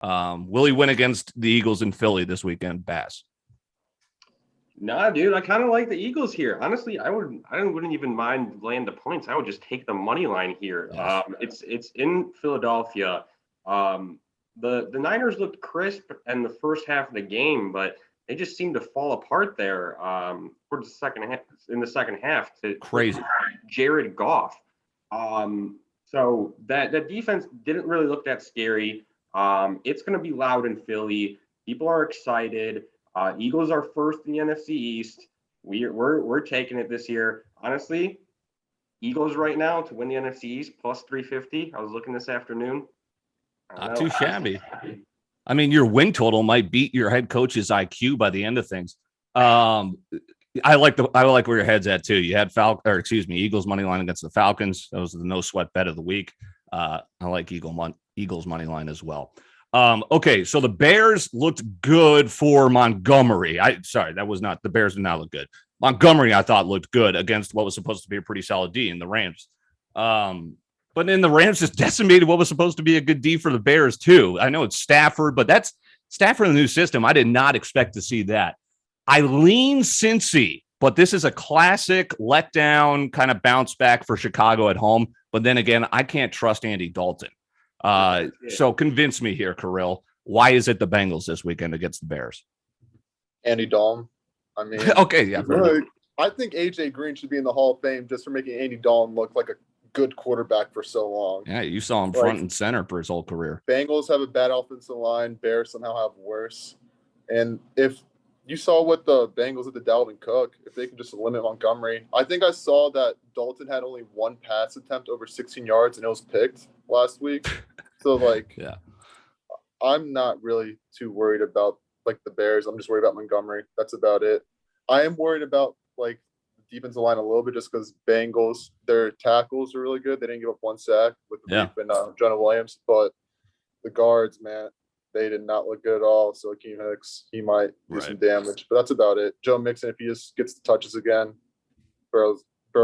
Will he win against the Eagles in Philly this weekend, Bass? Nah, dude, I kind of like the Eagles here. Honestly, I wouldn't even mind laying the points. I would just take the money line here. Yes. It's in Philadelphia. The Niners looked crisp in the first half of the game, but they just seemed to fall apart there towards the second half. In the second half, to Crazy. Jared Goff. So that defense didn't really look that scary. It's going to be loud in Philly. People are excited. Eagles are first in the NFC East. We're taking it this year. Honestly, Eagles right now to win the NFC East plus 350. I was looking this afternoon. Not too shabby. I mean, your win total might beat your head coach's IQ by the end of things. I like where your head's at too. You had Eagles money line against the Falcons. That was the no sweat bet of the week. I like Eagles money line as well. Okay, so the Bears looked good for Montgomery. The Bears did not look good. Montgomery, I thought, looked good against what was supposed to be a pretty solid D in the Rams. But then the Rams just decimated what was supposed to be a good D for the Bears too. I know it's Stafford, but that's Stafford in the new system. I did not expect to see that. I lean Cincy, but this is a classic letdown kind of bounce back for Chicago at home. But then again, I can't trust Andy Dalton. So convince me here, Kirill. Why is it the Bengals this weekend against the Bears? Andy Dalton. I mean, okay, yeah. Really, I think AJ Green should be in the Hall of Fame just for making Andy Dalton look like a good quarterback for so long. Yeah, you saw him front and center for his whole career. Bengals have a bad offensive line. Bears somehow have worse. And if you saw what the Bengals did to Dalvin Cook, if they can just limit Montgomery. I think I saw that Dalton had only one pass attempt over 16 yards, and it was picked last week. So, yeah, I'm not really too worried about, the Bears. I'm just worried about Montgomery. That's about it. I am worried about, the defensive line a little bit just because Bengals, their tackles are really good. They didn't give up one sack with Leaf and Jonah Williams. But the guards, man, they did not look good at all. So Akeem Hicks, he might do some damage. But that's about it. Joe Mixon, if he just gets the touches again, Burrow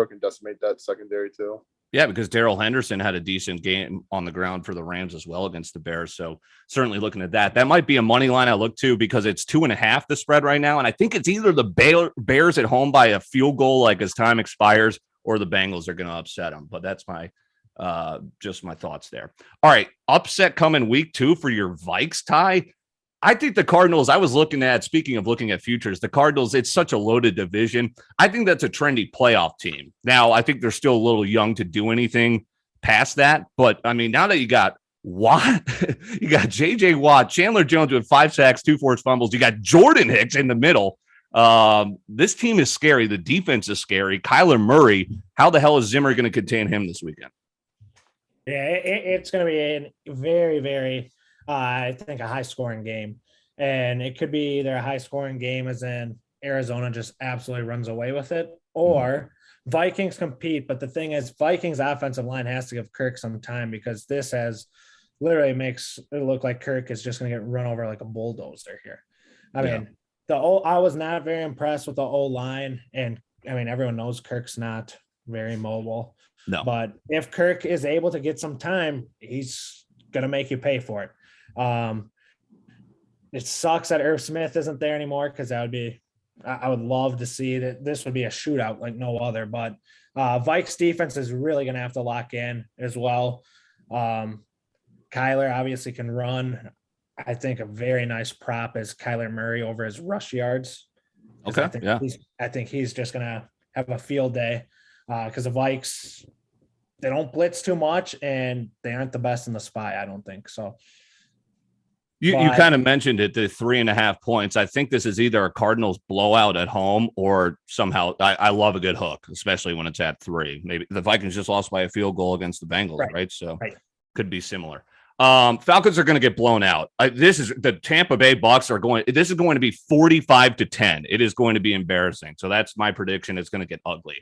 can decimate that secondary too. Yeah, because Darrell Henderson had a decent game on the ground for the Rams as well against the Bears. So certainly looking at that. That might be a money line I look to because it's 2.5 the spread right now. And I think it's either the Bears at home by a field goal as time expires or the Bengals are going to upset them. But that's my just my thoughts there. All right, upset coming week 2 for your Vikes tie. I think the Cardinals, speaking of looking at futures, the Cardinals, it's such a loaded division. I think that's a trendy playoff team. Now, I think they're still a little young to do anything past that. But, I mean, now that you got Watt, you got J.J. Watt, Chandler Jones with 5 sacks, 2 forced fumbles. You got Jordan Hicks in the middle. This team is scary. The defense is scary. Kyler Murray, how the hell is Zimmer going to contain him this weekend? Yeah, it's going to be a very, very I think a high-scoring game. And it could be either a high-scoring game as in Arizona just absolutely runs away with it, or Vikings compete. But the thing is, Vikings' offensive line has to give Kirk some time because this makes it look like Kirk is just going to get run over like a bulldozer here. I mean, I was not very impressed with the O-line. And, I mean, everyone knows Kirk's not very mobile. No. But if Kirk is able to get some time, he's going to make you pay for it. It sucks that Irv Smith isn't there anymore because I would love to see that this would be a shootout like no other, but Vikes defense is really going to have to lock in as well. Kyler obviously can run. I think a very nice prop is Kyler Murray over his rush yards. Okay. I think he's just going to have a field day because the Vikes, they don't blitz too much and they aren't the best in the spy. I don't think so. You kind of mentioned it, the 3.5 points. I think this is either a Cardinals blowout at home or somehow I love a good hook, especially when it's at 3. Maybe the Vikings just lost by a field goal against the Bengals, right? So could be similar. Falcons are going to get blown out. This is the Tampa Bay Bucs this is going to be 45-10. It is going to be embarrassing. So that's my prediction. It's going to get ugly.